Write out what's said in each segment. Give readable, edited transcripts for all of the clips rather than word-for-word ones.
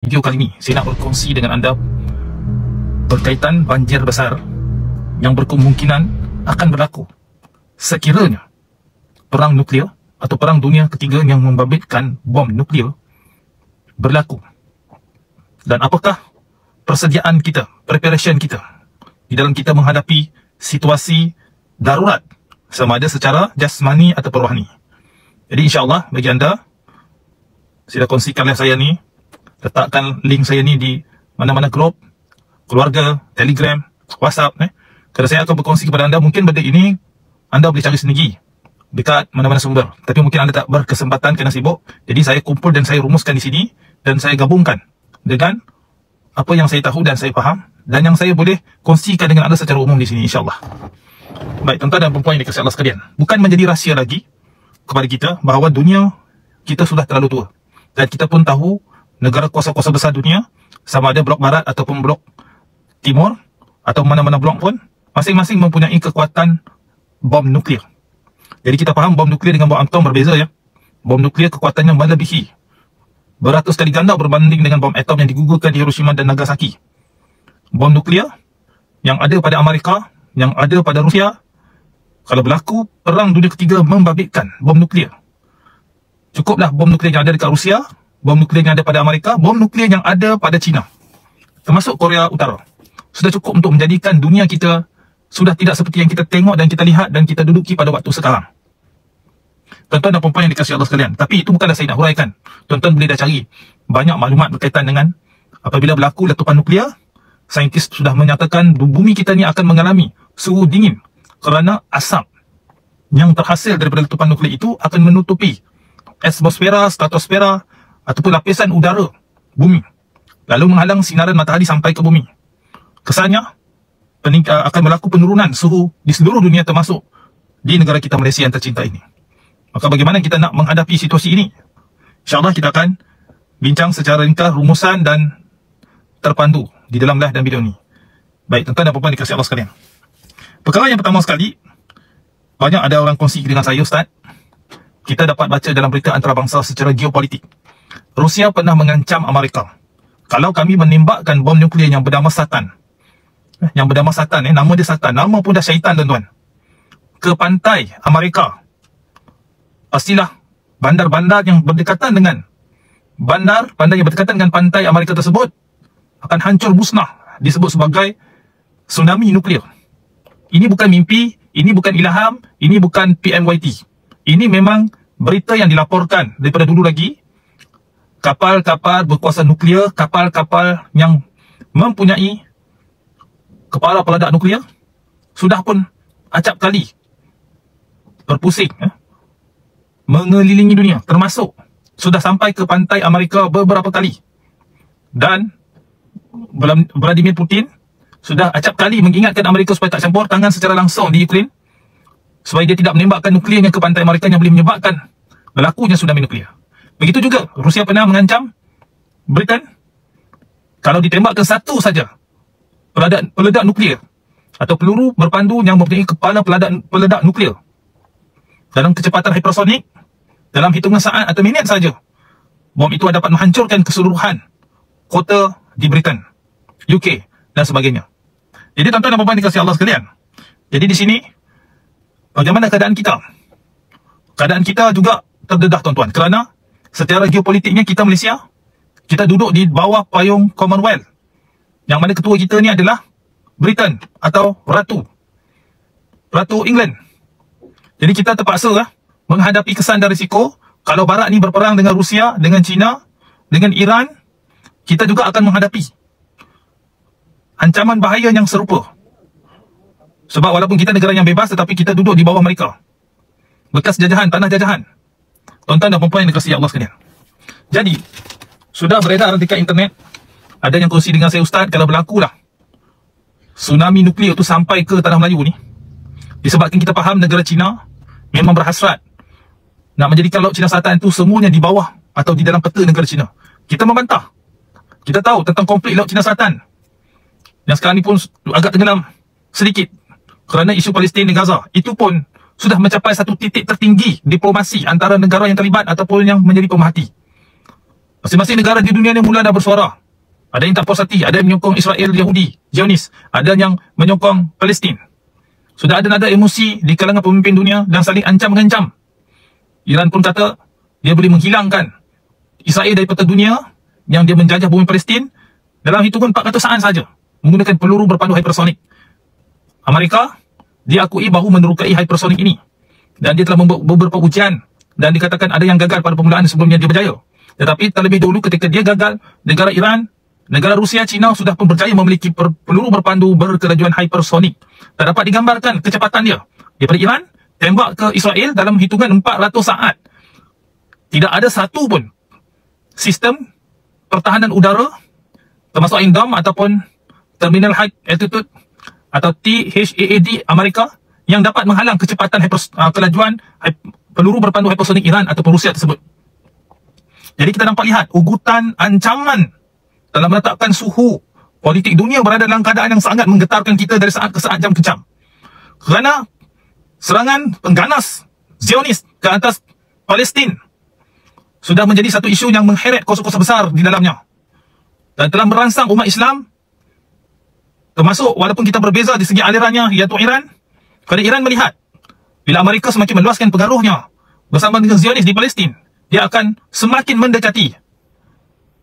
Video kali ini saya nak berkongsi dengan anda berkaitan banjir besar yang berkemungkinan akan berlaku sekiranya perang nuklear atau perang dunia ketiga yang membabitkan bom nuklear berlaku. Dan apakah persediaan kita, preparation kita di dalam kita menghadapi situasi darurat, sama ada secara jasmani atau rohani. Jadi insyaAllah bagi anda, saya dah kongsikan live saya ni, letakkan link saya ni di mana-mana grup, keluarga, Telegram, WhatsApp. Kerana saya akan berkongsi kepada anda, mungkin benda ini anda boleh cari sendiri dekat mana-mana sumber. Tapi mungkin anda tak berkesempatan kerana sibuk. Jadi saya kumpul dan saya rumuskan di sini dan saya gabungkan dengan apa yang saya tahu dan saya faham dan yang saya boleh kongsikan dengan anda secara umum di sini, insyaAllah. Baik, tuan-tuan dan puan yang dikasihi Allah sekalian, bukan menjadi rahsia lagi kepada kita bahawa dunia kita sudah terlalu tua. Dan kita pun tahu negara kuasa-kuasa besar dunia, sama ada blok barat ataupun blok timur atau mana-mana blok pun, masing-masing mempunyai kekuatan bom nuklear. Jadi kita faham bom nuklear dengan bom atom berbeza, ya. Bom nuklear kekuatannya melebihi beratus kali ganda berbanding dengan bom atom yang digugurkan di Hiroshima dan Nagasaki. Bom nuklear yang ada pada Amerika, yang ada pada Rusia, kalau berlaku perang dunia ketiga membabitkan bom nuklear, cukuplah bom nuklear yang ada dekat Rusia, bom nuklear yang ada pada Amerika, bom nuklear yang ada pada China, termasuk Korea Utara, sudah cukup untuk menjadikan dunia kita sudah tidak seperti yang kita tengok dan kita lihat dan kita duduki pada waktu sekarang. Tuan-tuan dan puan yang dikasihi Allah sekalian, tapi itu bukanlah saya nak huraikan. Tuan-tuan boleh dah cari banyak maklumat berkaitan dengan apabila berlaku letupan nuklear. Saintis sudah menyatakan bumi kita ni akan mengalami suhu dingin kerana asap yang terhasil daripada letupan nuklear itu akan menutupi atmosfera, stratosfera ataupun lapisan udara bumi, lalu menghalang sinaran matahari sampai ke bumi. Kesannya akan berlaku penurunan suhu di seluruh dunia, termasuk di negara kita Malaysia yang tercinta ini. Maka bagaimana kita nak menghadapi situasi ini? InsyaAllah kita akan bincang secara ringkas rumusan dan terpandu di dalam live dan video ni. Baik, tuan-tuan dan puan dikasihi Allah sekalian, perkara yang pertama sekali, banyak ada orang kongsi dengan saya, Ustaz, kita dapat baca dalam berita antarabangsa secara geopolitik, Rusia pernah mengancam Amerika, kalau kami menembakkan bom nuklear yang bernama Satan, nama dia Satan, nama pun dah syaitan, tuan-tuan, ke pantai Amerika, pastilah bandar-bandar yang berdekatan dengan bandar yang berdekatan dengan pantai Amerika tersebut akan hancur musnah, disebut sebagai tsunami nuklear. Ini bukan mimpi, ini bukan ilham, ini bukan PMYT. Ini memang berita yang dilaporkan daripada dulu lagi. Kapal-kapal berkuasa nuklear, kapal-kapal yang mempunyai kepala peledak nuklear sudah pun acap kali berpusing, mengelilingi dunia, termasuk sudah sampai ke pantai Amerika beberapa kali. Dan Vladimir Putin sudah acap kali mengingatkan Amerika supaya tak campur tangan secara langsung di Ukraine, supaya dia tidak menembakkan nuklearnya ke pantai Amerika yang boleh menyebabkan berlakunya tsunami nuklear. Begitu juga Rusia pernah mengancam Britain, kalau ditembakkan satu saja peledak nuklear atau peluru berpandu yang mempunyai kepala peledak nuklear dalam kecepatan hypersonik, dalam hitungan saat atau minit saja, bom itu dapat menghancurkan keseluruhan kota di Britain, UK dan sebagainya. Jadi tuan-tuan dan puan dikasihi Allah sekalian, jadi di sini bagaimana keadaan kita? Keadaan kita juga terdedah, tuan-tuan, kerana secara geopolitiknya kita Malaysia, kita duduk di bawah payung Commonwealth, yang mana ketua kita ni adalah Britain atau Ratu England. Jadi kita terpaksa menghadapi kesan dan risiko. Kalau Barat ni berperang dengan Rusia, dengan China, dengan Iran, kita juga akan menghadapi ancaman bahaya yang serupa. Sebab walaupun kita negara yang bebas, tetapi kita duduk di bawah mereka, bekas jajahan, tanah jajahan. Tuan-tuan dan puan yang dikasihi Allah sekalian, jadi sudah beredar dekat internet, ada yang kongsi dengan saya, Ustaz, kalau berlakulah tsunami nuklear itu sampai ke tanah Melayu ni, disebabkan kita faham negara China memang berhasrat nak menjadikan Laut Cina Selatan itu semuanya di bawah atau di dalam peta negara China. Kita membantah. Kita tahu tentang konflik Laut Cina Selatan yang sekarang ni pun agak tenggelam sedikit kerana isu Palestin dan Gaza. Itu pun sudah mencapai satu titik tertinggi diplomasi antara negara yang terlibat ataupun yang menjadi pemerhati. Masing-masing negara di dunia ni mula dah bersuara. Ada yang tak puas hati, ada yang menyokong Israel, Yahudi, Zionis, ada yang menyokong Palestin. Sudah ada nada emosi di kalangan pemimpin dunia dan saling ancam-mengancam. Iran pun kata dia boleh menghilangkan Israel daripada dunia yang dia menjajah bumi Palestin dalam hitungan 400 saat saja menggunakan peluru berpandu hypersonik. Amerika diakui baru menerokai hypersonik ini dan dia telah membuat beberapa ujian dan dikatakan ada yang gagal pada permulaan sebelumnya dia berjaya. Tetapi terlebih dahulu ketika dia gagal, negara Iran, negara Rusia, China sudah pun berjaya memiliki peluru berpandu berkelajuan hypersonik. Tak dapat digambarkan kecepatan dia. Daripada Iran tembak ke Israel dalam hitungan 400 saat. Tidak ada satu pun sistem pertahanan udara termasuk Iron Dome ataupun Terminal High Altitude atau THAAD Amerika yang dapat menghalang kecepatan kelajuan peluru berpandu hypersonik Iran ataupun Rusia tersebut. Jadi kita nampak lihat ugutan ancaman dalam meletakkan suhu politik dunia berada dalam keadaan yang sangat menggetarkan kita dari saat ke saat, jam ke jam. Kerana serangan pengganas Zionis ke atas Palestin sudah menjadi satu isu yang mengheret kuasa-kuasa besar di dalamnya dan telah merangsang umat Islam, termasuk walaupun kita berbeza di segi alirannya iaitu Iran. Kerana Iran melihat bila Amerika semakin meluaskan pengaruhnya bersama dengan Zionis di Palestin, dia akan semakin mendekati,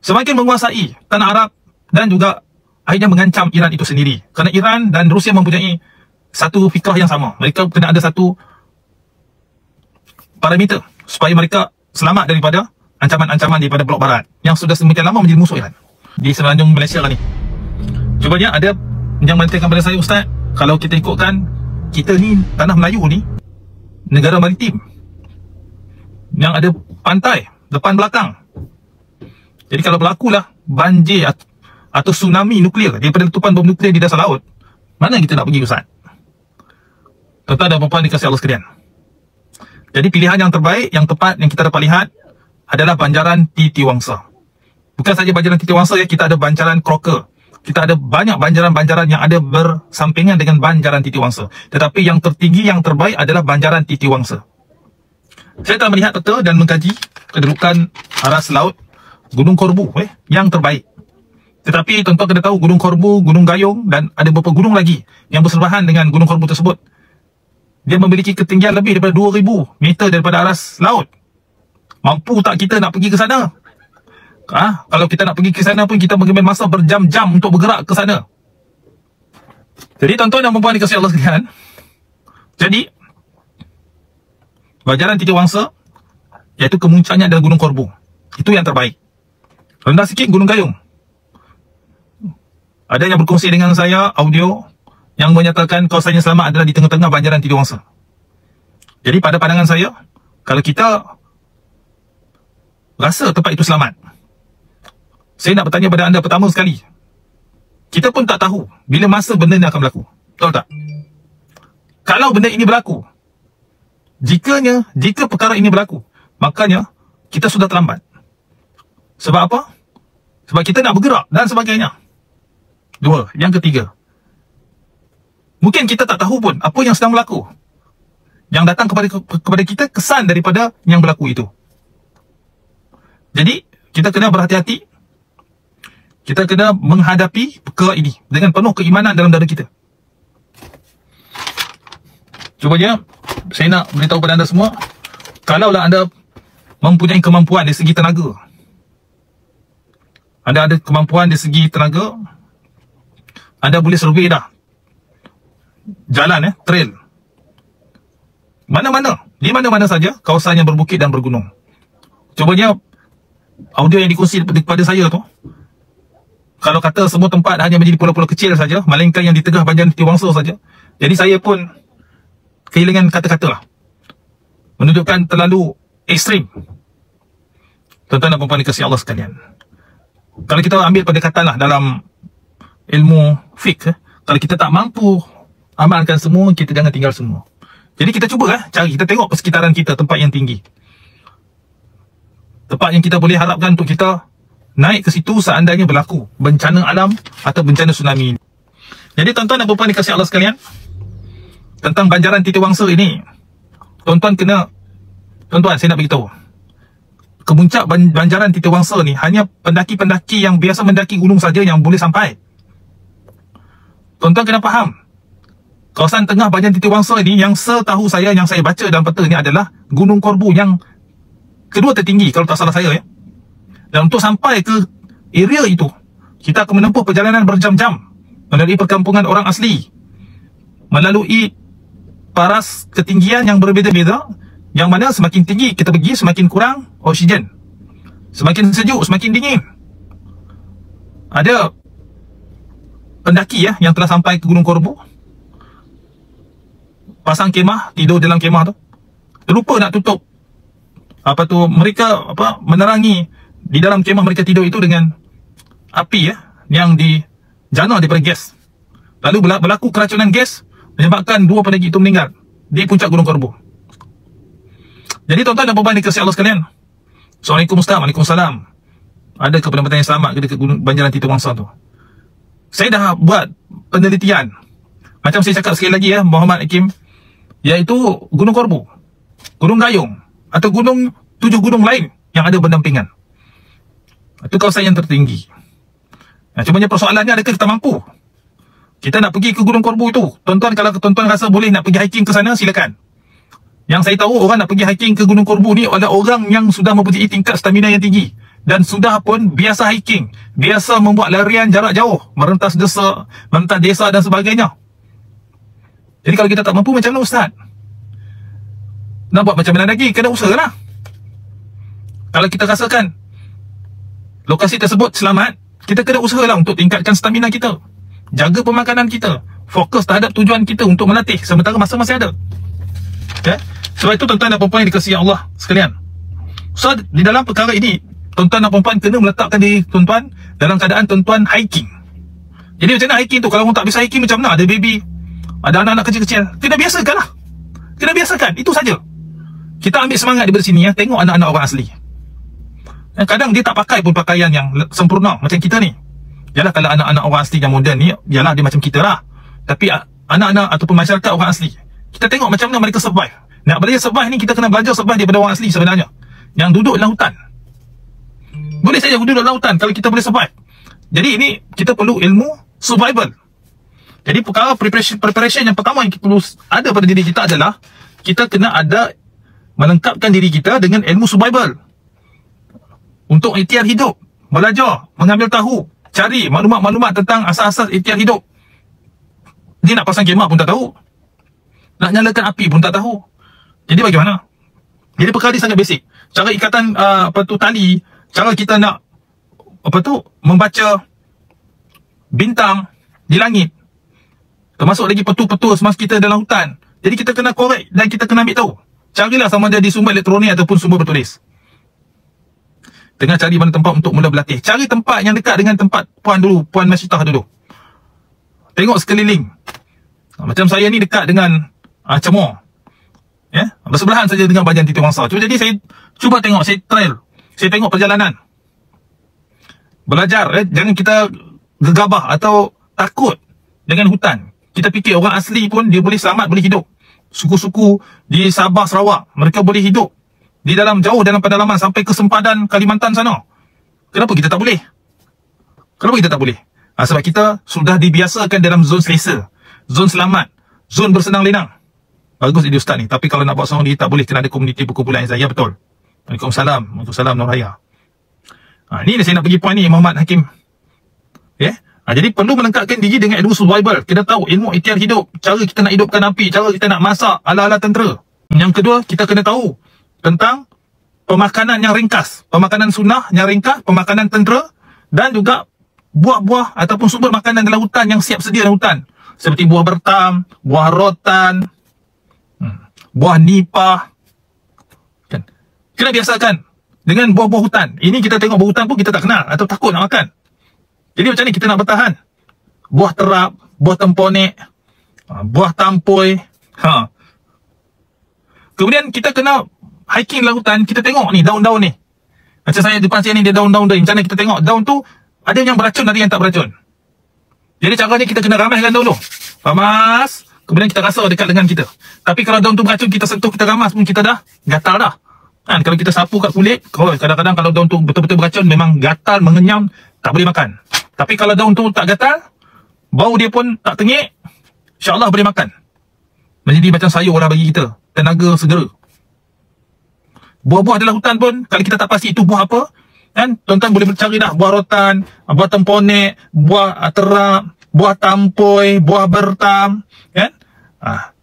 semakin menguasai tanah Arab dan juga akhirnya mengancam Iran itu sendiri. Kerana Iran dan Rusia mempunyai satu fikrah yang sama. Mereka kena ada satu parameter supaya mereka selamat daripada ancaman-ancaman daripada blok barat yang sudah semakin lama menjadi musuh Iran. Di semenanjung Malaysia lah ni. Cubanya ada yang mengatakan pada saya, Ustaz, kalau kita ikutkan, kita ni tanah Melayu ni negara maritim yang ada pantai depan belakang. Jadi kalau berlakulah banjir atau tsunami nuklear daripada letupan bom nuklear di dasar laut, mana kita nak pergi, Ustaz? Tuan-tuan dan puan-puan dikasihi Allah sekalian. Jadi pilihan yang terbaik, yang tepat, yang kita dapat lihat adalah banjaran Titi Wangsa. Bukan saja banjaran Titi Wangsa, ya, kita ada banjaran Crocker. Kita ada banyak banjaran-banjaran yang ada bersampingan dengan banjaran Titi Wangsa. Tetapi yang tertinggi, yang terbaik adalah banjaran Titi Wangsa. Saya telah melihat peta dan mengkaji kedudukan aras laut Gunung Korbu yang terbaik. Tetapi tuan-tuan kena tahu Gunung Korbu, Gunung Gayung dan ada beberapa gunung lagi yang bersebelahan dengan Gunung Korbu tersebut. Dia memiliki ketinggian lebih daripada 2000 meter daripada aras laut. Mampu tak kita nak pergi ke sana? Kalau kita nak pergi ke sana pun kita mengambil masa berjam-jam untuk bergerak ke sana. Jadi tuan-tuan dan puan-puan dikasihi Allah sekalian, jadi banjaran Titi Wangsa iaitu kemuncaknya adalah Gunung Korbu. Itu yang terbaik. Rendah sikit Gunung Gayung. Ada yang berkongsi dengan saya audio yang menyatakan kawasan yang selamat adalah di tengah-tengah banjaran Titi Wangsa. Jadi pada pandangan saya, kalau kita rasa tempat itu selamat, saya nak bertanya pada anda pertama sekali, kita pun tak tahu bila masa benda ini akan berlaku. Betul tak? Kalau benda ini berlaku, jika perkara ini berlaku, makanya kita sudah terlambat. Sebab apa? Sebab kita nak bergerak dan sebagainya. Dua. Yang ketiga, mungkin kita tak tahu pun apa yang sedang berlaku. Yang datang kepada kita kesan daripada yang berlaku itu. Jadi kita kena berhati-hati. Kita kena menghadapi perkara ini dengan penuh keimanan dalam dada kita. Cubanya saya nak beritahu pada anda semua, kalaulah anda mempunyai kemampuan dari segi tenaga, anda ada kemampuan dari segi tenaga, anda boleh survey dah jalan trail mana-mana, di mana-mana saja kawasan yang berbukit dan bergunung. Cubanya audio yang dikongsi kepada saya tu, kalau kata semua tempat hanya menjadi pulau-pulau kecil saja, melainkan yang di tengah banjaran Titi Wangsa saja, jadi saya pun kehilangan kata-kata lah, menunjukkan terlalu ekstrim. Tuan-tuan dan puan-puan dikasihi Allah sekalian, kalau kita ambil pendekatan lah dalam ilmu fiqh, kalau kita tak mampu amalkan semua, kita jangan tinggal semua. Jadi kita cuba cari, kita tengok persekitaran kita, tempat yang tinggi, tempat yang kita boleh harapkan untuk kita naik ke situ seandainya berlaku bencana alam atau bencana tsunami. Jadi tuan-tuan dan puan-puan dikasihi Allah sekalian, tentang banjaran Titi Wangsa ini, tuan-tuan saya nak beritahu, kemuncak banjaran Titiwangsa ni hanya pendaki-pendaki yang biasa mendaki gunung saja yang boleh sampai. Tuan-tuan kena faham, kawasan tengah banjaran Titiwangsa ni yang setahu saya, yang saya baca dalam peta ni adalah Gunung Korbu yang kedua tertinggi kalau tak salah saya ya. Dan untuk sampai ke area itu, kita akan menempuh perjalanan berjam-jam melalui perkampungan orang asli, melalui paras ketinggian yang berbeza-beza, yang mana semakin tinggi kita pergi semakin kurang oksigen, semakin sejuk semakin dingin. Ada pendaki ya yang telah sampai ke Gunung Korbu, pasang kemah, tidur dalam kemah tu, terlupa nak tutup mereka menerangi di dalam kemah mereka tidur itu dengan api ya yang dijana daripada gas. Lalu berlaku keracunan gas menyebabkan 2 pendaki itu meninggal di puncak Gunung Korbu. Jadi tuan-tuan dan puan-puan dikasihi Allah sekalian, Assalamualaikum Ustaz, Waalaikumsalam. Ada ke penampilan yang selamat ke dekat banjaran Titiwangsa tu? Saya dah buat penelitian, macam saya cakap sekali lagi ya, Muhammad Hakim, iaitu Gunung Korbu, Gunung Gayung atau 7 gunung lain yang ada berdampingan. Itu kawasan yang tertinggi. Nah, cumanya persoalannya, adakah kita mampu? Kita nak pergi ke Gunung Korbu itu. Tuan-tuan, kalau tuan-tuan rasa boleh nak pergi hiking ke sana, silakan. Yang saya tahu, orang nak pergi hiking ke Gunung Korbu ni adalah orang yang sudah mempunyai tingkat stamina yang tinggi dan sudah pun biasa hiking, biasa membuat larian jarak jauh, merentas desa dan sebagainya. Jadi kalau kita tak mampu, macam mana Ustaz? Nak buat macam mana lagi? Kena usaha lah. Kalau kita rasakan lokasi tersebut selamat, kita kena usaha lah untuk tingkatkan stamina kita, jaga pemakanan kita, fokus terhadap tujuan kita untuk melatih sementara masa masih ada. Okay? Sebab itu tuan-tuan dan puan-puan dikasihi Allah sekalian, so di dalam perkara ini tuan-tuan dan puan-puan kena meletakkan diri tuan-tuan dalam keadaan tuan-tuan hiking. Jadi macam mana hiking tu? Kalau orang tak bisa hiking, macam mana? Ada baby, ada anak-anak kecil-kecil, kena biasakan lah. Kena biasakan, itu saja. Kita ambil semangat daripada sini ya. Tengok anak-anak orang asli, kadang dia tak pakai pun pakaian yang sempurna macam kita ni. Yalah, kalau anak-anak orang asli yang moden ni, yalah dia macam kita lah. Tapi anak-anak ataupun masyarakat orang asli, kita tengok macam mana mereka survive. Nak belajar survive ni, kita kena belajar survive daripada orang asli sebenarnya, yang duduk dalam hutan. Boleh saja duduk dalam hutan kalau kita boleh survive. Jadi ini kita perlu ilmu survival. Jadi perkara preparation yang pertama yang kita perlu ada pada diri kita adalah kita kena ada melengkapkan diri kita dengan ilmu survival. Untuk ikhtiar hidup, belajar, mengambil tahu, cari maklumat-maklumat tentang asas-asas ikhtiar hidup. Dia nak pasang kemah pun tak tahu, nak nyalakan api pun tak tahu. Jadi bagaimana? Jadi perkara ni sangat basic. Cara ikatan tali, cara kita nak membaca bintang di langit, termasuk lagi petua-petua semasa kita dalam hutan. Jadi kita kena korek dan kita kena ambil tahu. Carilah sama ada di sumber elektronik ataupun sumber bertulis. Tengah cari mana tempat untuk mula berlatih, cari tempat yang dekat dengan tempat Puan Masyitah dulu. Tengok sekeliling. Macam saya ni dekat dengan Cemor, ya, bersebelahan saja dengan banjaran Titiwangsa. Jadi saya cuba tengok, saya trial, saya tengok perjalanan, belajar. Jangan kita gegabah atau takut dengan hutan. Kita fikir orang asli pun dia boleh selamat, boleh hidup. Suku-suku di Sabah, Sarawak, mereka boleh hidup di dalam jauh dalam pedalaman sampai ke sempadan Kalimantan sana. Kenapa kita tak boleh? Kenapa kita tak boleh? Sebab kita sudah dibiasakan dalam zon selesa, zon selamat, zon bersenang lenang. Bagus ide Ustaz ni. Tapi kalau nak buat seorang diri tak boleh, kena ada komuniti perkumpulan yang saya. Betul. Waalaikumsalam. Waalaikumsalam Nur Raya. Ni saya nak pergi poin ni, Muhammad Hakim. Ya? Jadi perlu melengkapkan diri dengan ilmu survival. Kita tahu ilmu ikhtiar hidup, cara kita nak hidupkan api, cara kita nak masak ala-ala tentera. Yang kedua, kita kena tahu tentang pemakanan yang ringkas, pemakanan sunnah yang ringkas, pemakanan tentera, dan juga buah-buah ataupun sumber makanan dalam hutan yang siap sedia dalam hutan, seperti buah bertam, buah rotan, buah nipah. Kan? Kena biasakan dengan buah-buah hutan. Ini kita tengok buah hutan pun kita tak kenal atau takut nak makan. Jadi macam ni kita nak bertahan? Buah terap, buah temponek, buah tampoi. Kemudian kita kena hiking dalam hutan, kita tengok ni daun-daun ni. Macam saya depan sini ni, dia daun-daun dia. Macam mana kita tengok daun tu ada yang beracun, ada yang tak beracun. Jadi caranya kita kena ramahkan dulu. Ramas, kemudian kita rasa dekat lengan kita. Tapi kalau daun tu beracun, kita sentuh, kita ramas pun kita dah gatal dah. Kan, kalau kita sapu kat kulit, kadang-kadang kalau daun tu betul-betul beracun, memang gatal, mengenyam, tak boleh makan. Tapi kalau daun tu tak gatal, bau dia pun tak tengik, insya-Allah boleh makan. Menjadi macam sayur orang bagi kita, tenaga segera. Buah-buah dalam hutan pun, kalau kita tak pasti itu buah apa, kan, tuan-tuan boleh mencari dah buah rotan, buah temponek, buah terap, buah tampoi, buah bertam, kan?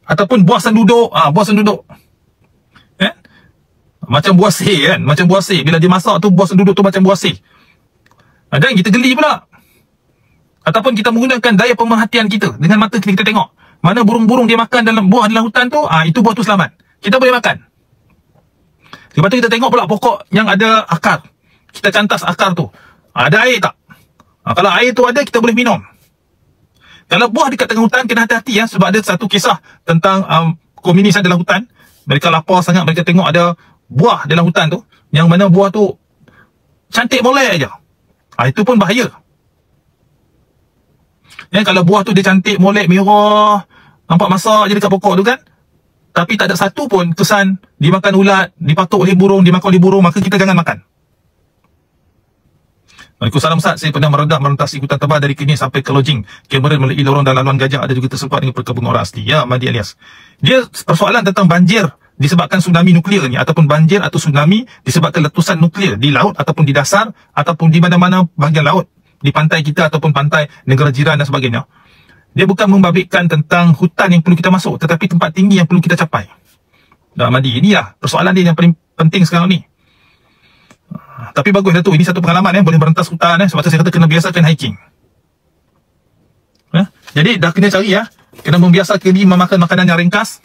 Ataupun buah senduduk, buah senduduk. Kan? Macam buah sih kan, macam buah sih. Bila dia masak tu buah senduduk tu macam buah sih. Dan kita geli pula. Ataupun kita menggunakan daya pemerhatian kita, dengan mata kita tengok mana burung-burung dia makan dalam buah dalam hutan tu, itu buah tu selamat, kita boleh makan. Lepas tu kita tengok pula pokok yang ada akar, kita cantas akar tu, ada air tak? Kalau air tu ada, kita boleh minum. Kalau buah dekat tengah hutan, kena hati-hati ya, sebab ada satu kisah tentang komunis dalam hutan. Mereka lapar sangat, mereka tengok ada buah dalam hutan tu, yang mana buah tu cantik molek aja. Itu pun bahaya. Ya, kalau buah tu dia cantik molek, merah, nampak masak je dekat pokok tu kan, tapi tak ada satu pun kesan dimakan ulat, dipatuk oleh burung, dimakan oleh burung, maka kita jangan makan. Waalaikumsalam Ustaz, saya pernah merentasi hutan tebal dari Kenyir sampai ke Lojing, Cameron melalui lorong dan laluan gajah, ada juga tersempat dengan perkebunan orang asli. Ya, Mahdi Alias. Dia persoalan tentang banjir disebabkan tsunami nuklear ni, ataupun banjir atau tsunami disebabkan letusan nuklear di laut ataupun di dasar ataupun di mana-mana bahagian laut, di pantai kita ataupun pantai negara jiran dan sebagainya. Dia bukan membabitkan tentang hutan yang perlu kita masuk, tetapi tempat tinggi yang perlu kita capai. Dah Mahdi, inilah persoalan dia yang paling penting sekarang ni. Tapi bagus dah tu, ini satu pengalaman boleh merentas hutan sebab tu saya kata kena biasakan hiking. Jadi dah kena cari kena membiasakan diri memakan makanan yang ringkas,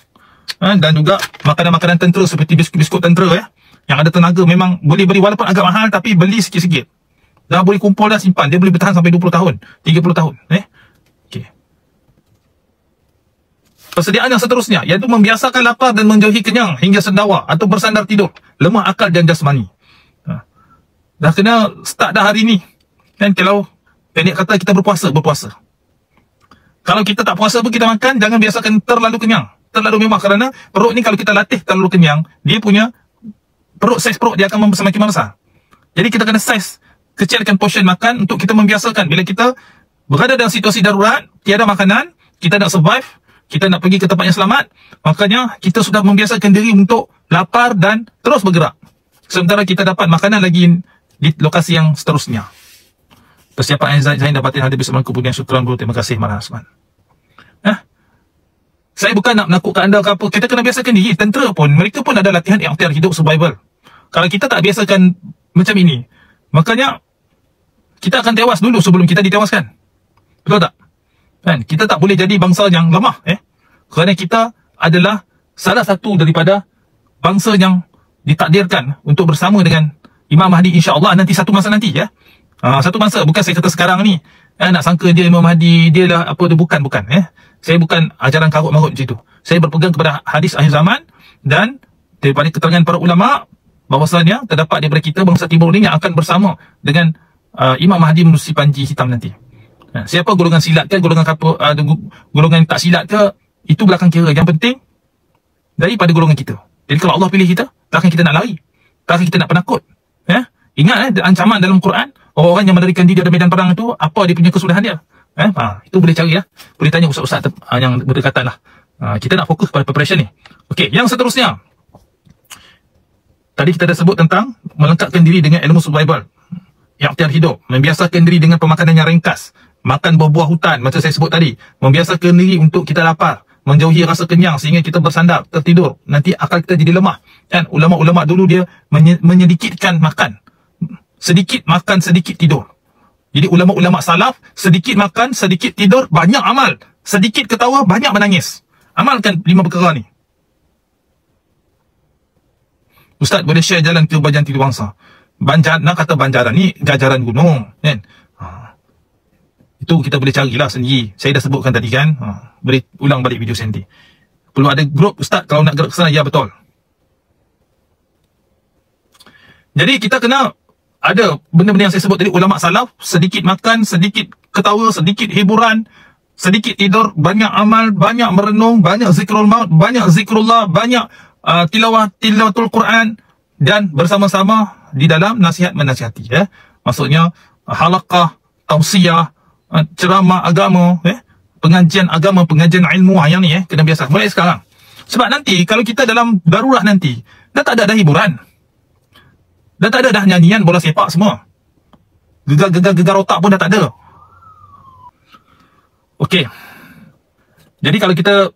dan juga makanan-makanan tentera seperti biskut-biskut tentera yang ada tenaga, memang boleh beli walaupun agak mahal, tapi beli sikit-sikit. Dah boleh kumpul dah, simpan, dia boleh bertahan sampai 20 tahun, 30 tahun. Okey. Persediaan yang seterusnya iaitu membiasakan lapar dan menjauhi kenyang hingga sendawa atau bersandar tidur, lemah akal dan jasmani. Dah kena start dah hari ni. Kan, kalau pendek kata kita berpuasa. Kalau kita tak puasa pun kita makan, jangan biasakan terlalu kenyang, terlalu mewah, kerana perut ni kalau kita latih terlalu kenyang, dia punya saiz perut dia akan semakin membesar. Jadi kita kena saiz, kecilkan portion makan untuk kita membiasakan. Bila kita berada dalam situasi darurat, tiada makanan, kita nak survive, kita nak pergi ke tempat yang selamat, makanya kita sudah membiasakan diri untuk lapar dan terus bergerak. Sementara kita dapat makanan lagi di lokasi yang seterusnya. Persiapan Zain dapatin hadir bersama kemudian syukran bro, terima kasih Marah Asman. Saya bukan nak menakutkan anda ke apa, kita kena biasakan diri. Tentera pun, mereka pun ada latihan ikhtiar hidup survival. Kalau kita tak biasakan macam ini, makanya kita akan tewas dulu sebelum kita ditewaskan. Betul tak? Kan? Kita tak boleh jadi bangsa yang lemah, kerana kita adalah salah satu daripada bangsa yang ditakdirkan untuk bersama dengan Imam Mahdi, insya-Allah nanti satu masa nanti satu masa, bukan saya kata sekarang ni nak sangka dia Imam Mahdi, dia lah apa, dia bukan. Saya bukan ajaran karut-marut macam itu. Saya berpegang kepada hadis akhir zaman dan daripada keterangan para ulama bahawasanya terdapat daripada kita bangsa timur ni yang akan bersama dengan Imam Mahdi menerusi panji hitam nanti. Siapa golongan silat ke, golongan tak silat ke, itu belakang kira. Yang penting daripada golongan kita. Jadi kalau Allah pilih kita, takkan kita nak lari, takkan kita nak penakut. Ingat ancaman dalam Quran, orang yang melarikan diri dari medan perang itu, apa dia punya kesudahan dia. Itu boleh cari boleh tanya ustaz-ustaz yang berdekatan lah. Kita nak fokus pada preparation ni. Okey, yang seterusnya, tadi kita dah sebut tentang melengkapkan diri dengan ilmu survival, ikhtiar hidup, membiasakan diri dengan pemakanan yang ringkas, makan buah-buah hutan macam saya sebut tadi, membiasakan diri untuk kita lapar, menjauhi rasa kenyang sehingga kita bersandar, tertidur, nanti akal kita jadi lemah. Kan, ulama-ulama dulu dia menyedikitkan makan, sedikit makan, sedikit tidur. Jadi ulama-ulama salaf, sedikit makan, sedikit tidur, banyak amal, sedikit ketawa, banyak menangis. Amalkan 5 perkara ni. Ustaz boleh share jalan ke Bajan Tidu Wangsa? Nak kata Banjaran ni jajaran gunung, kan? Itu kita boleh carilah sendiri. Saya dah sebutkan tadi kan. Boleh ulang balik video saya nanti. Perlu ada grup ustaz kalau nak gerak ke sana. Ya, betul. Jadi kita kena ada benda-benda yang saya sebut tadi, ulama salaf, sedikit makan, sedikit ketawa, sedikit hiburan, sedikit tidur, banyak amal, banyak merenung, banyak zikrul maut, banyak zikrullah, banyak tilawatul Quran, dan bersama-sama di dalam nasihat menasihati, ya. Maksudnya halaqah, tausiah, ceramah agama, pengajian agama, pengajian ilmu, yang ni kena biasa mulai sekarang. Sebab nanti kalau kita dalam darurat nanti, dah tak ada dah hiburan. Dah tak ada dah nyanyian bola sepak semua. Gegar otak pun dah tak ada. Okey. Jadi kalau kita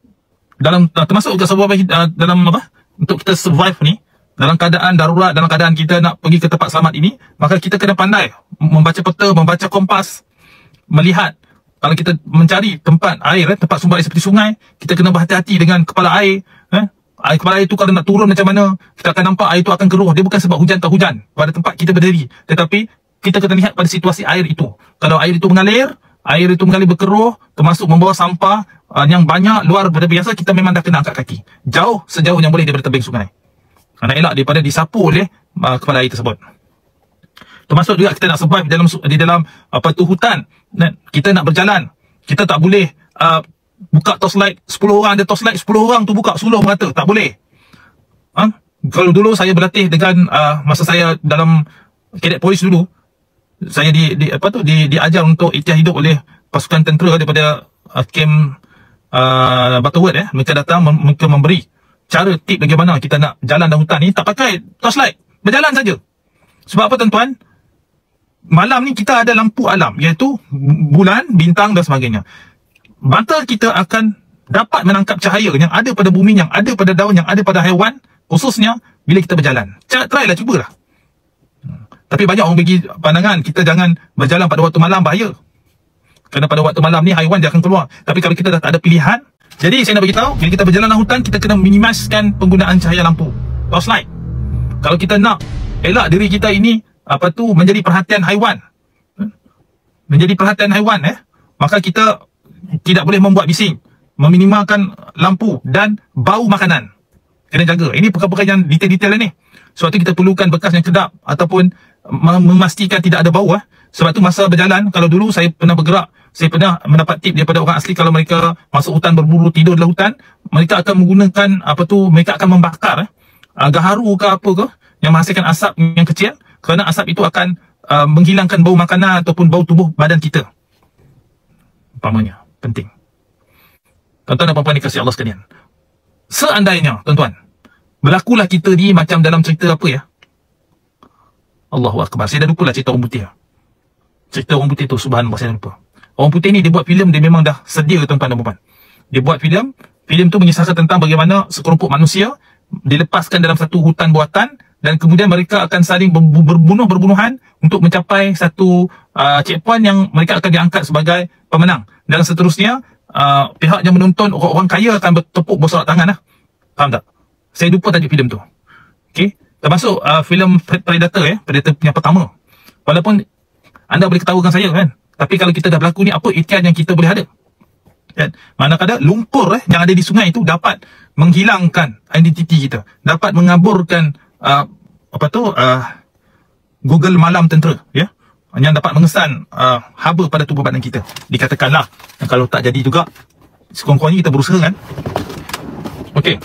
dalam termasuk ke sebuah dalam apa? Untuk kita survive ni, dalam keadaan darurat, dalam keadaan kita nak pergi ke tempat selamat ini, maka kita kena pandai membaca peta, membaca kompas, melihat. Kalau kita mencari tempat air, tempat sumber air seperti sungai, kita kena berhati-hati dengan kepala air. Air kepala air itu kalau nak turun macam mana, kita akan nampak air itu akan keruh. Dia bukan sebab hujan atau hujan pada tempat kita berdiri, tetapi kita kena lihat pada situasi air itu. Kalau air itu mengalir berkeruh, termasuk membawa sampah yang banyak luar daripada biasa, kita memang dah kena angkat kaki jauh, sejauh yang boleh daripada tebing sungai. Nak elak daripada disapu oleh kepala air tersebut. Termasuk juga kita nak survive di dalam hutan. Kita nak berjalan, kita tak boleh buka torchlight 10 orang ada torchlight, 10 orang tu buka suluh merata, tak boleh. Kalau dulu saya berlatih dengan masa saya dalam kadet polis dulu, saya diajar untuk ikhtiar hidup oleh pasukan tentera daripada camp Butterworth. Mereka datang, mereka memberi cara tip bagaimana kita nak jalan dalam hutan ni, tak pakai torchlight, berjalan saja. Sebab apa tuan-tuan? Malam ni kita ada lampu alam, iaitu bulan, bintang dan sebagainya. Mata kita akan dapat menangkap cahaya yang ada pada bumi, yang ada pada daun, yang ada pada haiwan, khususnya bila kita berjalan. Try lah, cubalah. Tapi banyak orang bagi pandangan kita jangan berjalan pada waktu malam, bahaya. Kerana pada waktu malam ni haiwan dia akan keluar. Tapi kalau kita dah tak ada pilihan, jadi saya nak beritahu, bila kita berjalan dalam hutan, kita kena minimiskan penggunaan cahaya lampu, torchlight. Kalau kita nak elak diri kita ini menjadi perhatian haiwan, maka kita tidak boleh membuat bising, meminimalkan lampu dan bau makanan. Kena jaga. Ini perkara-perkara yang detail-detail ni. Sebab tu kita perlukan bekas yang sedap ataupun memastikan tidak ada bau. Sebab tu masa berjalan, kalau dulu saya pernah bergerak, saya pernah mendapat tip daripada orang asli, kalau mereka masuk hutan berburu, tidur dalam hutan, mereka akan menggunakan mereka akan membakar gaharu ke apa ke yang menghasilkan asap yang kecil, kerana asap itu akan menghilangkan bau makanan ataupun bau tubuh badan kita. Umpamanya, penting. Tuan-tuan dan puan-puan dikasihi Allah sekalian. Seandainya, tuan-tuan, berlakulah kita ni macam dalam cerita apa ya? Allahu Akbar. Saya dah lupa lah cerita orang putih. Cerita orang putih tu, subhanallah, saya dah lupa. Orang putih ni dia buat filem, dia memang dah sedia, tuan-tuan dan puan-puan. Dia buat filem tu mengisahkan tentang bagaimana sekelompok manusia dilepaskan dalam satu hutan buatan, dan kemudian mereka akan saling berbunuh-berbunuhan untuk mencapai satu checkpoint yang mereka akan diangkat sebagai pemenang. Dan seterusnya, pihak yang menonton, orang kaya akan bertepuk bersorak tangan. Faham tak? Saya lupa tajuk filem tu. Okay? Termasuk filem Predator, Predator yang pertama. Walaupun anda boleh ketawakan saya kan, tapi kalau kita dah berlaku ni, apa ikhtiar yang kita boleh ada? Kan? Manakala lumpur yang ada di sungai itu dapat menghilangkan identiti kita, dapat mengaburkan Google malam tentera, yang dapat mengesan haba pada tubuh badan kita. Dikatakanlah, kalau tak jadi juga, sekurang-kurangnya kita berusaha kan. Okey.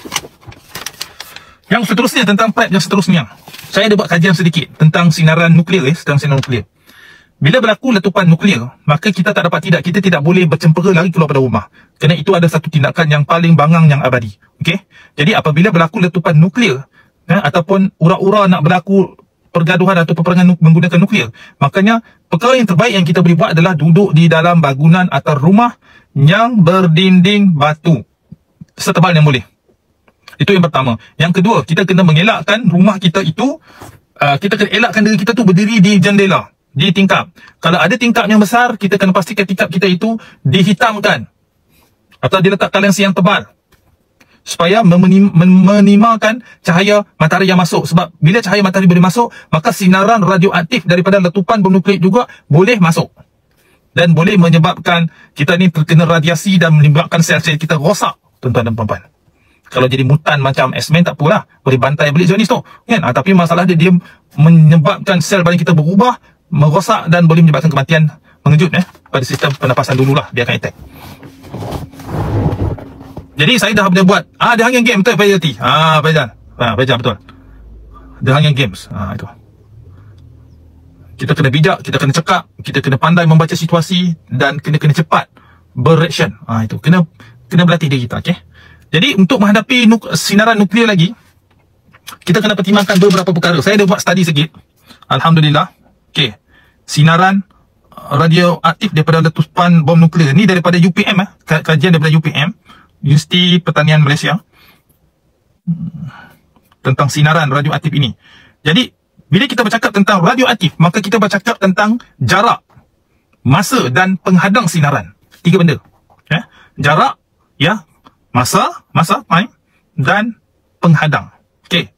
Yang seterusnya, tentang pipe yang seterusnya, saya ada buat kajian sedikit tentang sinaran nuklear, tentang sinaran nuklear. Bila berlaku letupan nuklear, maka kita tidak boleh bercempera lari keluar pada rumah. Kerana itu ada satu tindakan yang paling bangang, yang abadi. Okey. Jadi apabila berlaku letupan nuklear, ataupun ura-ura nak berlaku pergaduhan atau peperangan menggunakan nuklear, makanya perkara yang terbaik yang kita boleh buat adalah duduk di dalam bangunan atau rumah yang berdinding batu setebal yang boleh. Itu yang pertama. Yang kedua, kita kena mengelakkan rumah kita itu, kita kena elakkan diri kita tu berdiri di jendela, di tingkap. Kalau ada tingkap yang besar, kita kena pastikan tingkap kita itu dihitamkan atau diletakkan lensi yang tebal, supaya meminimalkan cahaya matahari yang masuk. Sebab bila cahaya matahari boleh masuk, maka sinaran radioaktif daripada letupan bom nuklear juga boleh masuk, dan boleh menyebabkan kita ni terkena radiasi dan menyebabkan sel-sel kita rosak, tuan-tuan dan puan-puan. Kalau jadi mutan macam X-Men tak apalah, boleh bantai balik Zionis tu kan? Tapi masalah dia menyebabkan sel badan kita berubah, merosak, dan boleh menyebabkan kematian mengejut pada sistem pernafasan dululah, dia akan attack. Jadi saya dah boleh buat dia hanging game betul Faizal. Faizal. Faizal betul. The Hunger Games. Itu. Kita kena bijak, kita kena cekap, kita kena pandai membaca situasi dan kena cepat bereaction. Itu kena berlatih diri kita, okey. Jadi untuk menghadapi sinaran nuklear lagi, kita kena pertimbangkan beberapa perkara. Saya ada buat study sikit. Alhamdulillah. Okey. Sinaran radioaktif daripada letupan bom nuklear ni daripada UPM, kajian daripada UPM, Universiti Pertanian Malaysia, tentang sinaran radioaktif ini. Jadi bila kita bercakap tentang radioaktif, maka kita bercakap tentang jarak, masa dan penghadang sinaran. 3 benda. Jarak, masa, time dan penghadang. Okey.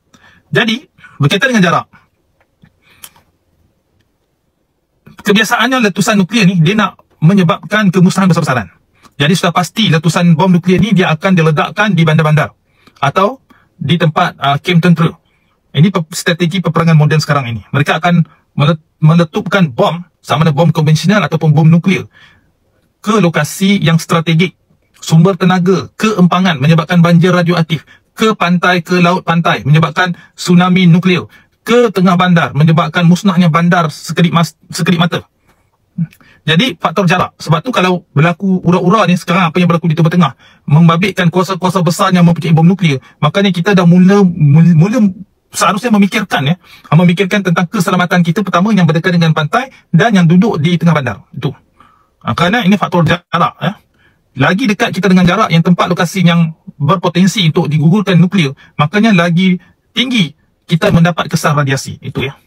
Jadi berkaitan dengan jarak, kebiasaannya letusan nuklear ni dia nak menyebabkan kemusnahan besar-besaran. Jadi sudah pasti letusan bom nuklear ni dia akan diledakkan di bandar-bandar atau di tempat kem tentera. Ini strategi peperangan moden sekarang ini. Mereka akan meletupkan bom, sama ada bom konvensional ataupun bom nuklear, ke lokasi yang strategik, sumber tenaga, ke empangan, menyebabkan banjir radioaktif, ke pantai, ke laut pantai, menyebabkan tsunami nuklear, ke tengah bandar, menyebabkan musnahnya bandar sekelip mata. Jadi faktor jarak. Sebab tu kalau berlaku ura-ura ni sekarang, apa yang berlaku di Timur Tengah, membabitkan kuasa-kuasa besar yang mempunyai bom nuklear, makanya kita dah mula seharusnya memikirkan tentang keselamatan kita, pertama yang berdekatan dengan pantai dan yang duduk di tengah bandar. Itu. Kerana ini faktor jarak. Lagi dekat kita dengan jarak yang tempat lokasi yang berpotensi untuk digugurkan nuklear, makanya lagi tinggi kita mendapat kesan radiasi. Itu ya.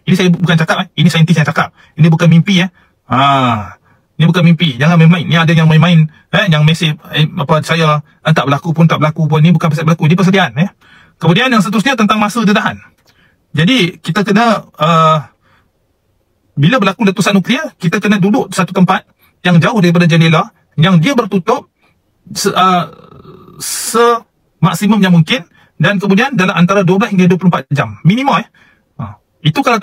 Ini saya bukan cakap, ini saintis yang cakap. Ini bukan mimpi ya. Ini bukan mimpi. Jangan main-main. Ni ada yang main-main, yang mesej saya tak berlaku pun. Ini bukan pasal berlaku, ini persediaan ya. Kemudian yang seterusnya tentang masa dedahan. Jadi kita kena bila berlaku letusan nuklear, kita kena duduk satu tempat yang jauh daripada jendela, yang dia bertutup semaksimum yang mungkin, dan kemudian dalam antara 12 hingga 24 jam minimum itu kalau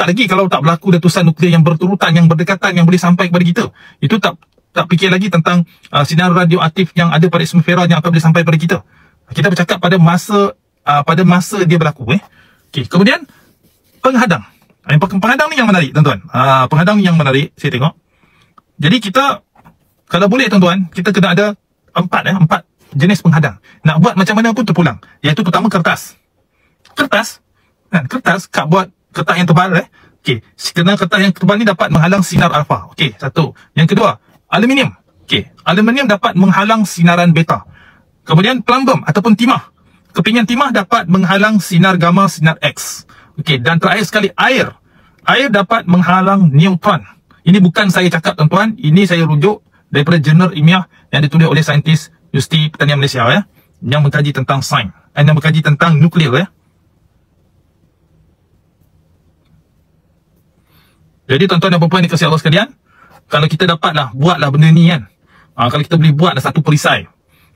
tak berlaku letusan nuklear yang berturutan, yang berdekatan, yang boleh sampai kepada kita. Itu tak fikir lagi tentang sinar radioaktif yang ada pada atmosfera yang akan boleh sampai pada kita. Kita bercakap pada masa dia berlaku. Okey, kemudian penghadang. Penghadang ni yang menarik, tuan-tuan. Penghadang ni yang menarik, saya tengok. Jadi kita, kalau boleh tuan-tuan, kita kena ada 4 jenis penghadang. Nak buat macam mana pun terpulang. Iaitu pertama kertas. Kertas, buat kertas yang tebal. Okey, kerana kertas yang tebal ni dapat menghalang sinar alfa. Okey, satu. Yang kedua, aluminium. Okey, aluminium dapat menghalang sinaran beta. Kemudian plumbum ataupun timah. Kepingan timah dapat menghalang sinar gamma, sinar X. Okey, dan terakhir sekali air. Air dapat menghalang neutron. Ini bukan saya cakap tuan-tuan, ini saya rujuk daripada jurnal ilmiah yang ditulis oleh saintis Universiti Pertanian Malaysia yang mengkaji tentang sains, yang mengkaji tentang nuklear Jadi tuan-tuan dan puan-puan dikasihi Allah sekalian, kalau kita dapatlah buatlah benda ni kan. Kalau kita boleh buatlah satu perisai.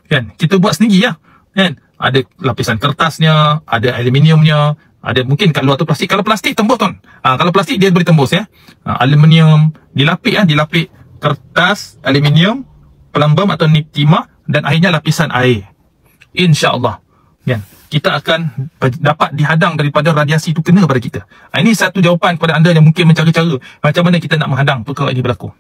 Kan? Kita buat sendiri kan? Ada lapisan kertasnya, ada aluminiumnya, ada mungkin kat luar tu plastik. Kalau plastik tembus tuan. Kalau plastik dia boleh tembus aluminium dilapik kertas, aluminium, plumbum atau timah, dan akhirnya lapisan air. InsyaAllah. Kan? Kita akan dapat dihadang daripada radiasi itu kena pada kita. Ini satu jawapan kepada anda yang mungkin mencari cara macam mana kita nak menghadang perkara ini berlaku.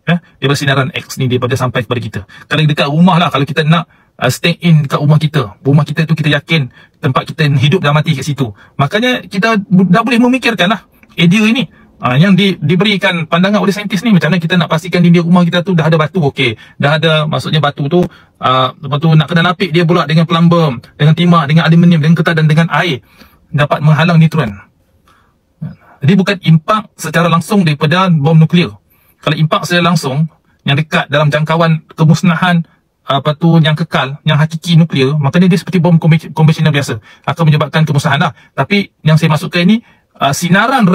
Daripada sinaran X ni daripada sampai kepada kita. Kalau dekat rumah lah, kalau kita nak stay in dekat rumah kita tu kita yakin tempat kita hidup dan mati kat situ. Makanya kita dah boleh memikirkan lah idea ini. Yang diberikan pandangan oleh saintis ni, macam mana kita nak pastikan dinding rumah kita tu dah ada batu. Okey, dah ada, maksudnya batu tu lepas tu nak kena lapik dia pula dengan plumbum, dengan timah, dengan aluminium, dengan kertas dan dengan air, dapat menghalang neutron. Jadi bukan impak secara langsung daripada bom nuklear. Kalau impak secara langsung yang dekat dalam jangkauan kemusnahan yang kekal, yang hakiki nuklear, maknanya dia seperti bom konvensional biasa, akan menyebabkan kemusnahan lah. Tapi yang saya maksudkan ini sinaran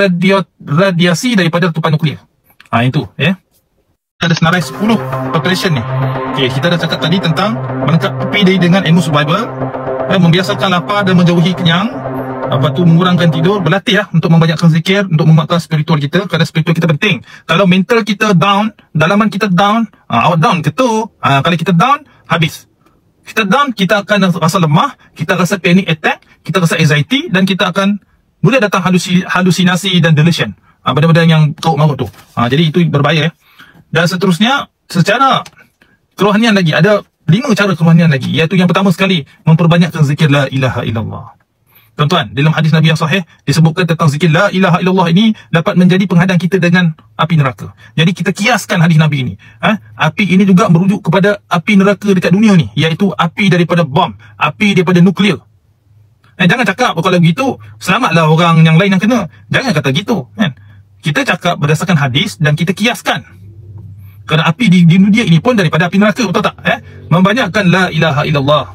radiasi daripada letupan nuklear. Itu ada senarai 10 preparation ni. Okey, kita dah cakap tadi tentang melengkapi diri dengan ilmu survival, membiasakan lapar dan menjauhi kenyang, mengurangkan tidur, berlatih untuk membanyakkan zikir, untuk menguatkan spiritual kita, kerana spiritual kita penting. Kalau mental kita down, dalaman kita down, awak down ke tu, kalau kita down, habis. Kita down, kita akan rasa lemah, kita rasa panic attack, kita rasa anxiety, dan kita akan boleh datang halusinasi dan delusion. Benda-benda yang kau mahu tu. Jadi itu berbahaya. Dan seterusnya, secara kerohanian lagi, ada 5 cara kerohanian lagi. Iaitu yang pertama sekali, memperbanyakkan zikir la ilaha illallah. Tuan-tuan, dalam hadis Nabi yang sahih disebutkan tentang zikir la ilaha illallah ini dapat menjadi penghadang kita dengan api neraka. Jadi kita kiaskan hadis Nabi ini. Api ini juga merujuk kepada api neraka dekat dunia ni, iaitu api daripada bom, api daripada nuklear. Jangan cakap kalau begitu selamatlah orang yang lain yang kena. Jangan kata gitu, kan? Kita cakap berdasarkan hadis dan kita kiaskan. Kerana api di dunia ini pun daripada api neraka, betul tak? Membanyakkan la ilaha illallah.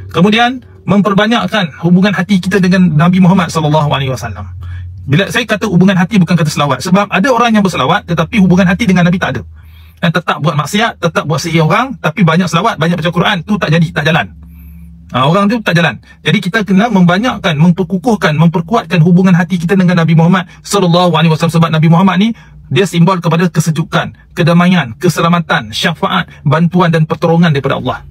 Kemudian memperbanyakkan hubungan hati kita dengan Nabi Muhammad SAW. Bila saya kata hubungan hati, bukan kata selawat. Sebab ada orang yang berselawat tetapi hubungan hati dengan Nabi tak ada. Dan tetap buat maksiat, tetap buat sihir orang, tapi banyak selawat, banyak baca Quran, tu tak jadi, tak jalan. Orang tu tak jalan. Jadi kita kena membanyakkan, memperkukuhkan, memperkuatkan hubungan hati kita dengan Nabi Muhammad SAW. Sebab Nabi Muhammad ni, dia simbol kepada kesejukan, kedamaian, keselamatan, syafaat, bantuan dan pertolongan daripada Allah.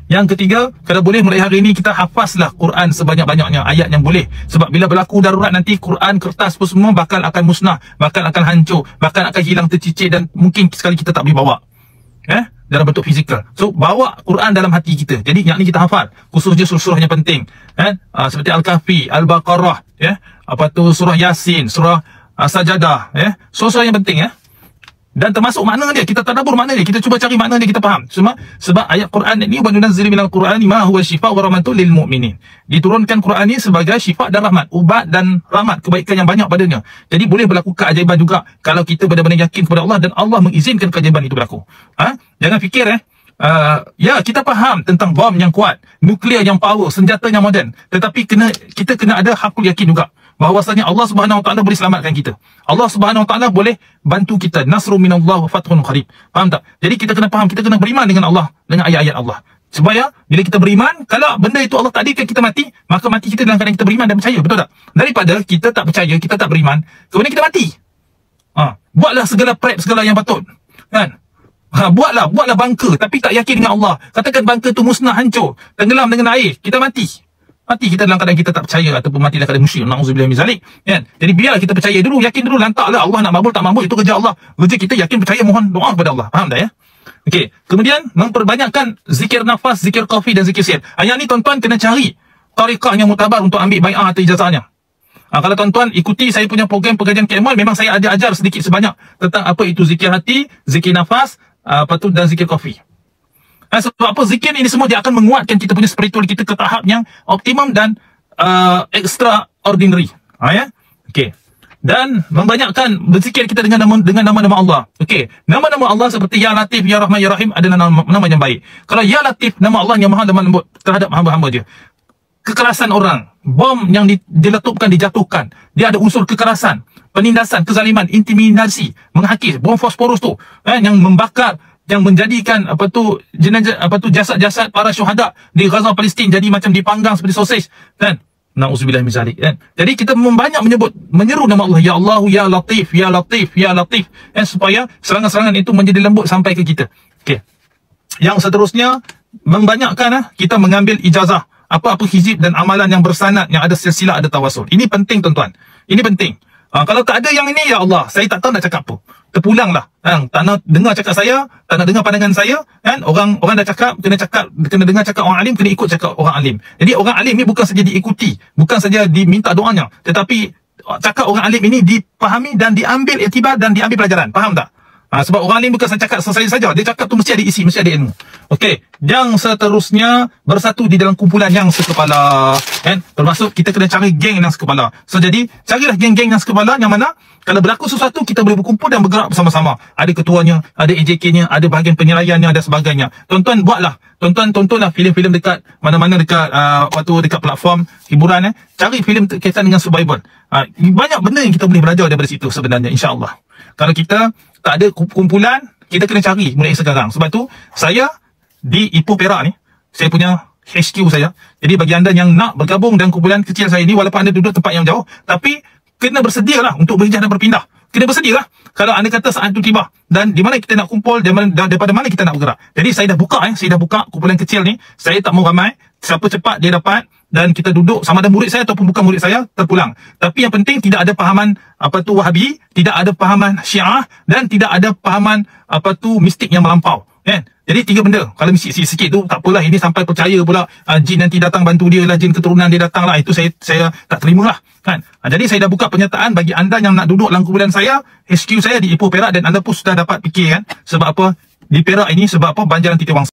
Yang ketiga, kalau boleh mulai hari ini kita hafazlah Quran sebanyak-banyaknya, ayat yang boleh. Sebab bila berlaku darurat nanti, Quran, kertas pun semua bakal akan musnah, bakal akan hancur, bakal akan hilang tercicir dan mungkin sekali kita tak boleh bawa. Dalam bentuk fizikal. So, bawa Quran dalam hati kita. Jadi, yang ni kita hafal. Khususnya surah-surah yang penting. Seperti Al-Kahfi, Al-Baqarah, surah Yasin, surah Sajadah, surah-surah yang penting, dan termasuk makna dia, kita tadabbur makna dia, kita cuba cari makna dia, kita faham. Sebab ayat Quran ini, wa nunazzilu minal Qur'ani ma huwa shifa' wa rahmatun lil mu'minin. Diturunkan Quran ini sebagai syifa dan rahmat, ubat dan rahmat, kebaikan yang banyak padanya. Jadi boleh berlaku keajaiban juga kalau kita benar-benar yakin kepada Allah dan Allah mengizinkan keajaiban itu berlaku. Jangan fikir ya, kita faham tentang bom yang kuat, nuklear yang power, senjata yang moden, tetapi kita kena ada hakul yakin juga bahawasanya Allah Subhanahu Wa Taala boleh selamatkan kita. Allah Subhanahu Wa Taala boleh bantu kita. Nasrun minallah wa fathun qarib. Faham tak? Jadi kita kena faham, kita kena beriman dengan Allah, dengan ayat-ayat Allah. Supaya bila kita beriman, kalau benda itu Allah takdirkan kita mati, maka mati kita dalam keadaan kita beriman dan percaya, betul tak? Daripada kita tak percaya, kita tak beriman, kemudian kita mati. Buatlah segala prep, segala yang patut, kan? Buatlah bunker tapi tak yakin dengan Allah. Katakan bunker tu musnah, hancur, tenggelam dengan air, kita mati. Mati kita dalam keadaan kita tak percaya ataupun mati dalam keadaan musyrik. Na'udzubillah min zalik, kan? Jadi biarlah kita percaya dulu, yakin dulu, lantaklah Allah nak mabul tak mabul itu kerja Allah. Kerja kita yakin, percaya, mohon doa kepada Allah. Faham tak ya? Okey, kemudian memperbanyakkan zikir nafas, zikir qafi dan zikir sir. Yang ni tuan-tuan kena cari tariqah yang mutabar untuk ambil bai'ah atau ijazahnya. Kalau tuan-tuan ikuti saya punya program pengajian KMOL, memang saya ada ajar sedikit sebanyak tentang apa itu zikir hati, zikir nafas, dan zikir qafi. Sebab apa? Zikir ini semua dia akan menguatkan kita punya spiritual kita ke tahap yang optimum dan extraordinary. Okey. Dan membanyakkan berzikir kita dengan nama-nama Allah. Okey. Nama-nama Allah seperti Ya Latif, Ya Rahman, Ya Rahim adalah nama yang baik. Kalau Ya Latif, nama Allah yang maha lemah lembut terhadap hamba-hamba dia. Kekerasan orang, bom yang diletupkan, dijatuhkan, dia ada unsur kekerasan, penindasan, kezaliman, intimidasi, menghakis, bom fosforus tu, yang membakar, yang menjadikan jasad-jasad para syuhada di Gaza Palestin jadi macam dipanggang seperti sosis, kan? Na'udzubillah min zalik, kan? Jadi kita menyeru nama Allah, Ya Allah, Ya Latif, Ya Latif, Ya Latif, supaya serangan-serangan itu menjadi lembut sampai ke kita. Okey. Yang seterusnya, membanyakkan kita mengambil ijazah apa-apa hizib dan amalan yang bersanad, yang ada silsilah, ada tawasul. Ini penting tuan-tuan. Ini penting. Kalau tak ada yang ini, ya Allah, saya tak tahu nak cakap apa. Terpulanglah. Tak nak dengar cakap saya, tak nak dengar pandangan saya, kan? Orang dah cakap, kena dengar cakap orang alim, kena ikut cakap orang alim. Jadi orang alim ni bukan saja diikuti, bukan saja diminta doanya, tetapi cakap orang alim ini dipahami dan diambil iktibar dan diambil pelajaran. Faham tak? Sebab orang alim bukan cakap selesai saja, dia cakap tu mesti ada isi, mesti ada ilmu. Okey, yang seterusnya bersatu di dalam kumpulan yang sekepala, kan? Termasuk kita kena cari geng yang sekepala. So jadi carilah geng-geng yang sekepala yang mana kalau berlaku sesuatu kita boleh berkumpul dan bergerak bersama-sama. Ada ketuanya, ada AJK-nya, ada bahagian penyelaiannya dan sebagainya. Tuan-tuan buatlah, tontonlah filem-filem dekat mana-mana dekat dekat platform hiburan, cari filem kaitan dengan survival. Banyak benda yang kita boleh belajar daripada situ sebenarnya, insya-Allah. Kalau kita tak ada kumpulan, kita kena cari mulai sekarang. Sebab tu saya di Ipoh Perak ni, saya punya HQ saya. Jadi bagi anda yang nak bergabung dengan kumpulan kecil saya ni, walaupun anda duduk tempat yang jauh, tapi kena bersedialah untuk berhijrah dan berpindah. Kena bersedialah. Kalau anda kata saat itu tiba dan di mana kita nak kumpul, daripada mana kita nak bergerak. Jadi saya dah buka kumpulan kecil ni. Saya tak mau ramai, siapa cepat dia dapat, dan kita duduk sama ada murid saya ataupun bukan murid saya terpulang. Tapi yang penting tidak ada fahaman Wahabi, tidak ada fahaman Syiah, dan tidak ada fahaman mistik yang melampau, kan? Jadi 3 benda. Kalau mistik sikit tu tak apalah, ini sampai percaya pula jin nanti datang bantu dia lah, jin keturunan dia datang lah, itu saya tak terima lah, kan? Jadi saya dah buka pernyataan bagi anda yang nak duduk dalam kumpulan saya, HQ saya di Ipoh Perak, dan anda pun sudah dapat fikir kan sebab apa di Perak ini, sebab apa Banjaran Titiwangsa.